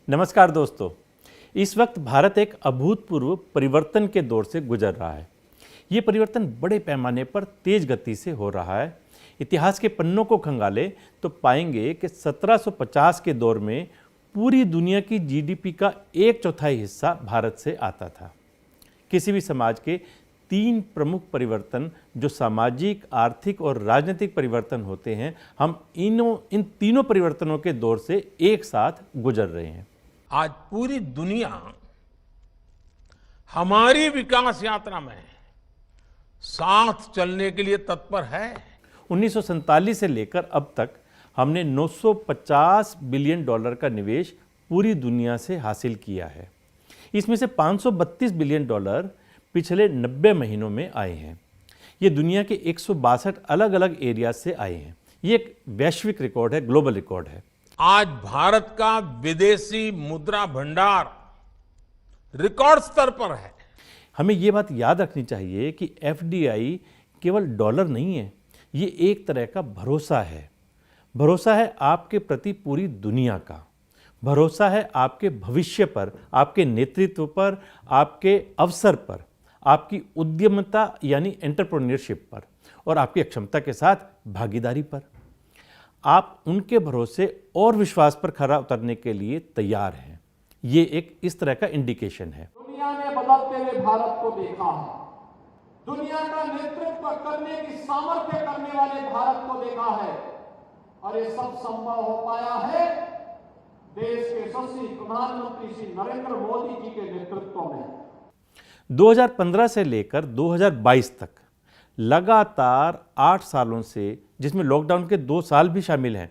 नमस्कार दोस्तों। इस वक्त भारत एक अभूतपूर्व परिवर्तन के दौर से गुजर रहा है। ये परिवर्तन बड़े पैमाने पर तेज गति से हो रहा है। इतिहास के पन्नों को खंगाले तो पाएंगे कि 1750 के दौर में पूरी दुनिया की जीडीपी का 1/4 हिस्सा भारत से आता था। किसी भी समाज के 3 प्रमुख परिवर्तन जो सामाजिक, आर्थिक और राजनीतिक परिवर्तन होते हैं, हम इन तीनों परिवर्तनों के दौर से एक साथ गुजर रहे हैं। आज पूरी दुनिया हमारी विकास यात्रा में साथ चलने के लिए तत्पर है। 1947 से लेकर अब तक हमने 950 बिलियन डॉलर का निवेश पूरी दुनिया से हासिल किया है। इसमें से 532 बिलियन डॉलर पिछले 90 महीनों में आए हैं। ये दुनिया के 162 अलग अलग एरिया से आए हैं। ये एक वैश्विक रिकॉर्ड है, ग्लोबल रिकॉर्ड है। आज भारत का विदेशी मुद्रा भंडार रिकॉर्ड स्तर पर है। हमें ये बात याद रखनी चाहिए कि एफडीआई केवल डॉलर नहीं है, ये एक तरह का भरोसा है। भरोसा है आपके प्रति पूरी दुनिया का। भरोसा है आपके भविष्य पर, आपके नेतृत्व पर, आपके अवसर पर, आपकी उद्यमता यानी एंटरप्रेन्योरशिप पर और आपकी क्षमता के साथ भागीदारी पर। आप उनके भरोसे और विश्वास पर खरा उतरने के लिए तैयार हैं। ये एक इस तरह का इंडिकेशन है। दुनिया ने बदलते हुए भारत को देखा है। दुनिया का नेतृत्व करने की सामर्थ्य करने वाले भारत को देखा है और ये सब संभव हो पाया है देश के यशस्वी प्रधानमंत्री श्री नरेंद्र मोदी जी के नेतृत्व में। 2015 से लेकर 2022 तक लगातार 8 सालों से, जिसमें लॉकडाउन के 2 साल भी शामिल हैं,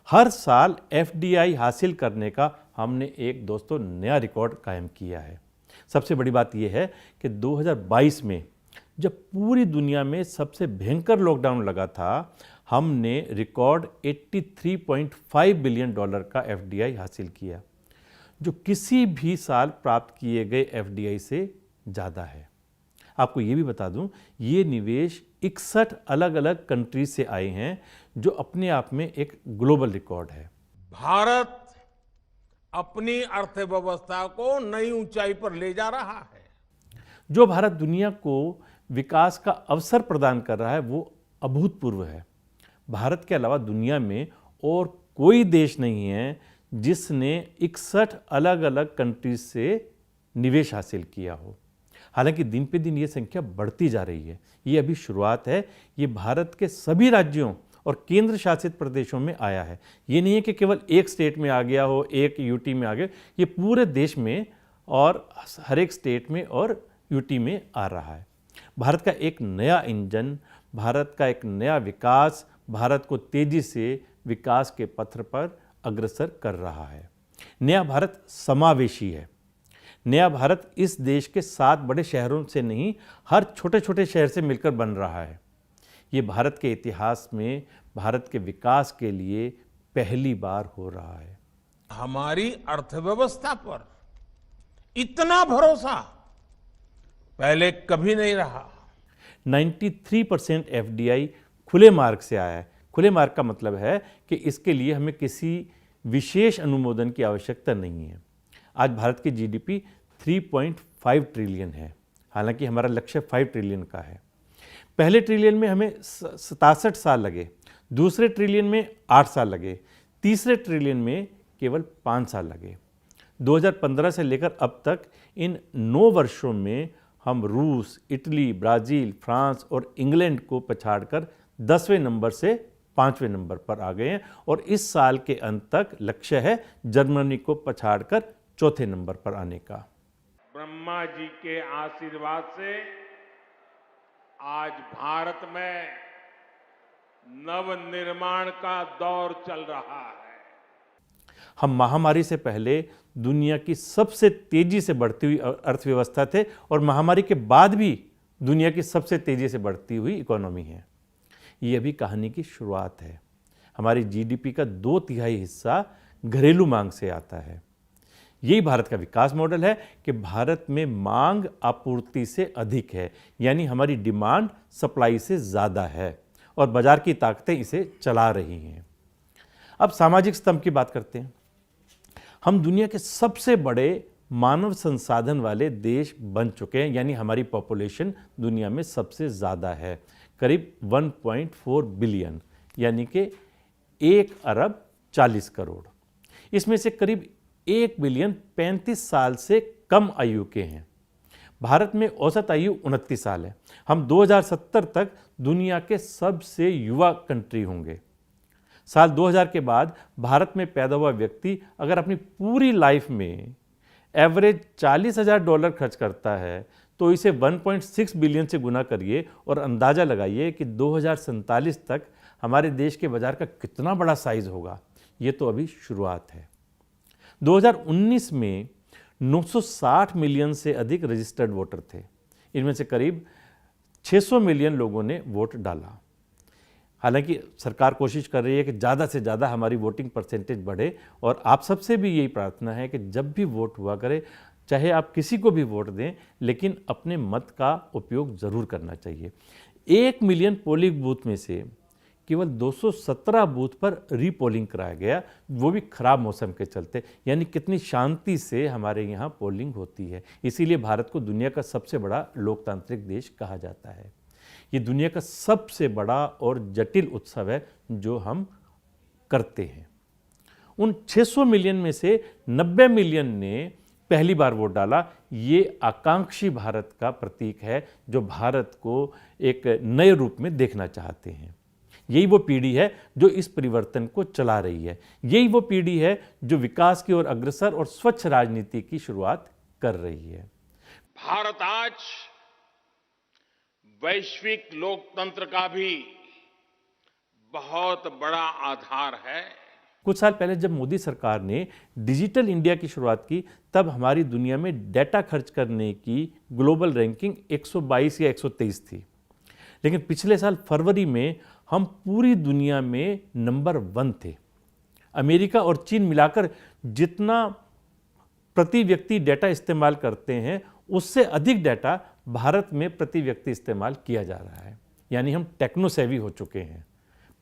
हर साल एफडीआई हासिल करने का हमने एक दोस्तों नया रिकॉर्ड कायम किया है। सबसे बड़ी बात यह है कि 2022 में जब पूरी दुनिया में सबसे भयंकर लॉकडाउन लगा था, हमने रिकॉर्ड 83.5 बिलियन डॉलर का एफडीआई हासिल किया, जो किसी भी साल प्राप्त किए गए एफडीआई से ज़्यादा है। आपको ये भी बता दूं, ये निवेश 61 अलग अलग कंट्रीज से आए हैं, जो अपने आप में एक ग्लोबल रिकॉर्ड है। भारत अपनी अर्थव्यवस्था को नई ऊंचाई पर ले जा रहा है। जो भारत दुनिया को विकास का अवसर प्रदान कर रहा है वो अभूतपूर्व है। भारत के अलावा दुनिया में और कोई देश नहीं है जिसने 61 अलग अलग कंट्रीज से निवेश हासिल किया हो। हालांकि दिन पे दिन ये संख्या बढ़ती जा रही है। ये अभी शुरुआत है। ये भारत के सभी राज्यों और केंद्र शासित प्रदेशों में आया है। ये नहीं है कि केवल एक स्टेट में आ गया हो, एक यूटी में आ गया। ये पूरे देश में और हर एक स्टेट में और यूटी में आ रहा है। भारत का एक नया इंजन, भारत का एक नया विकास भारत को तेजी से विकास के पथ पर अग्रसर कर रहा है। नया भारत समावेशी है। नया भारत इस देश के 7 बड़े शहरों से नहीं, हर छोटे छोटे शहर से मिलकर बन रहा है। ये भारत के इतिहास में भारत के विकास के लिए पहली बार हो रहा है। हमारी अर्थव्यवस्था पर इतना भरोसा पहले कभी नहीं रहा। 93% एफडीआई खुले मार्ग से आया है। खुले मार्ग का मतलब है कि इसके लिए हमें किसी विशेष अनुमोदन की आवश्यकता नहीं है। आज भारत की जीडीपी 3.5 ट्रिलियन है, हालांकि हमारा लक्ष्य 5 ट्रिलियन का है। पहले ट्रिलियन में हमें 67 साल लगे, दूसरे ट्रिलियन में 8 साल लगे, तीसरे ट्रिलियन में केवल 5 साल लगे। 2015 से लेकर अब तक इन 9 वर्षों में हम रूस, इटली, ब्राज़ील, फ्रांस और इंग्लैंड को पछाड़कर 10वें नंबर से 5वें नंबर पर आ गए हैं और इस साल के अंत तक लक्ष्य है जर्मनी को पछाड़कर 4थे नंबर पर आने का। ब्रह्मा जी के आशीर्वाद से आज भारत में नवनिर्माण का दौर चल रहा है। हम महामारी से पहले दुनिया की सबसे तेजी से बढ़ती हुई अर्थव्यवस्था थे और महामारी के बाद भी दुनिया की सबसे तेजी से बढ़ती हुई इकोनॉमी है। ये अभी कहानी की शुरुआत है। हमारी जीडीपी का 2/3 हिस्सा घरेलू मांग से आता है। यही भारत का विकास मॉडल है कि भारत में मांग आपूर्ति से अधिक है, यानी हमारी डिमांड सप्लाई से ज़्यादा है और बाजार की ताकतें इसे चला रही हैं। अब सामाजिक स्तंभ की बात करते हैं। हम दुनिया के सबसे बड़े मानव संसाधन वाले देश बन चुके हैं, यानी हमारी पॉपुलेशन दुनिया में सबसे ज़्यादा है, करीब 1.4 बिलियन, यानी कि 1 अरब 40 करोड़। इसमें से करीब 1 बिलियन 35 साल से कम आयु के हैं। भारत में औसत आयु 29 साल है। हम 2070 तक दुनिया के सबसे युवा कंट्री होंगे। साल 2000 के बाद भारत में पैदा हुआ व्यक्ति अगर अपनी पूरी लाइफ में एवरेज $40,000 खर्च करता है तो इसे 1.6 बिलियन से गुना करिए और अंदाज़ा लगाइए कि 2047 तक हमारे देश के बाजार का कितना बड़ा साइज होगा। ये तो अभी शुरुआत है। 2019 में 960 मिलियन से अधिक रजिस्टर्ड वोटर थे। इनमें से करीब 600 मिलियन लोगों ने वोट डाला। हालांकि सरकार कोशिश कर रही है कि ज़्यादा से ज़्यादा हमारी वोटिंग परसेंटेज बढ़े और आप सबसे भी यही प्रार्थना है कि जब भी वोट हुआ करे, चाहे आप किसी को भी वोट दें, लेकिन अपने मत का उपयोग ज़रूर करना चाहिए। 1 मिलियन पोलिंग बूथ में से केवल 217 बूथ पर रीपोलिंग कराया गया, वो भी खराब मौसम के चलते। यानी कितनी शांति से हमारे यहाँ पोलिंग होती है। इसीलिए भारत को दुनिया का सबसे बड़ा लोकतांत्रिक देश कहा जाता है। ये दुनिया का सबसे बड़ा और जटिल उत्सव है जो हम करते हैं। उन 600 मिलियन में से 90 मिलियन ने पहली बार वोट डाला। ये आकांक्षी भारत का प्रतीक है जो भारत को एक नए रूप में देखना चाहते हैं। यही वो पीढ़ी है जो इस परिवर्तन को चला रही है। यही वो पीढ़ी है जो विकास की ओर अग्रसर और स्वच्छ राजनीति की शुरुआत कर रही है। भारत आज वैश्विक लोकतंत्र का भी बहुत बड़ा आधार है। कुछ साल पहले जब मोदी सरकार ने डिजिटल इंडिया की शुरुआत की, तब हमारी दुनिया में डेटा खर्च करने की ग्लोबल रैंकिंग 122 या 123 थी। लेकिन पिछले साल फरवरी में हम पूरी दुनिया में नंबर 1 थे। अमेरिका और चीन मिलाकर जितना प्रति व्यक्ति डेटा इस्तेमाल करते हैं, उससे अधिक डेटा भारत में प्रति व्यक्ति इस्तेमाल किया जा रहा है। यानी हम टेक्नो सेवी हो चुके हैं।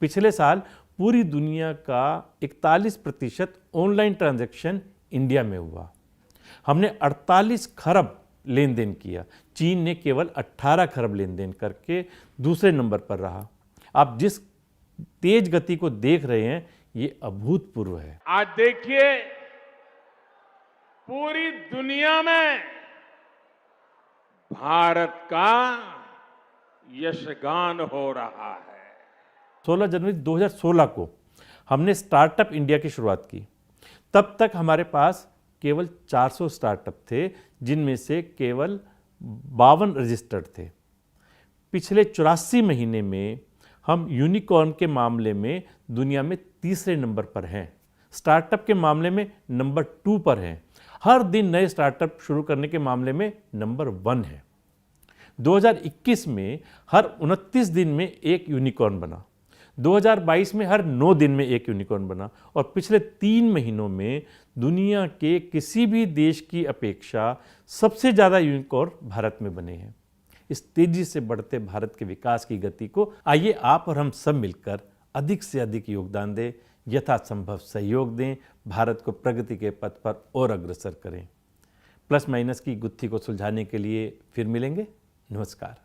पिछले साल पूरी दुनिया का 41% ऑनलाइन ट्रांजैक्शन इंडिया में हुआ। हमने 48 खरब लेन देन किया। चीन ने केवल 18 खरब लेन देन करके दूसरे नंबर पर रहा। आप जिस तेज गति को देख रहे हैं, ये अभूतपूर्व है। आज देखिए पूरी दुनिया में भारत का यशगान हो रहा है। 16 जनवरी 2016 को हमने स्टार्टअप इंडिया की शुरुआत की। तब तक हमारे पास केवल 400 स्टार्टअप थे, जिनमें से केवल 52 रजिस्टर्ड थे। पिछले 84 महीने में हम यूनिकॉर्न के मामले में दुनिया में तीसरे नंबर पर हैं। स्टार्टअप के मामले में नंबर 2 पर हैं। हर दिन नए स्टार्टअप शुरू करने के मामले में नंबर 1 है। 2021 में हर 29 दिन में एक यूनिकॉर्न बना। 2022 में हर 9 दिन में एक यूनिकॉर्न बना और पिछले 3 महीनों में दुनिया के किसी भी देश की अपेक्षा सबसे ज़्यादा यूनिकॉर्न भारत में बने हैं। इस तेजी से बढ़ते भारत के विकास की गति को आइए आप और हम सब मिलकर अधिक से अधिक योगदान दें, यथासंभव सहयोग दें, भारत को प्रगति के पथ पर और अग्रसर करें। प्लस माइनस की गुत्थी को सुलझाने के लिए फिर मिलेंगे। नमस्कार।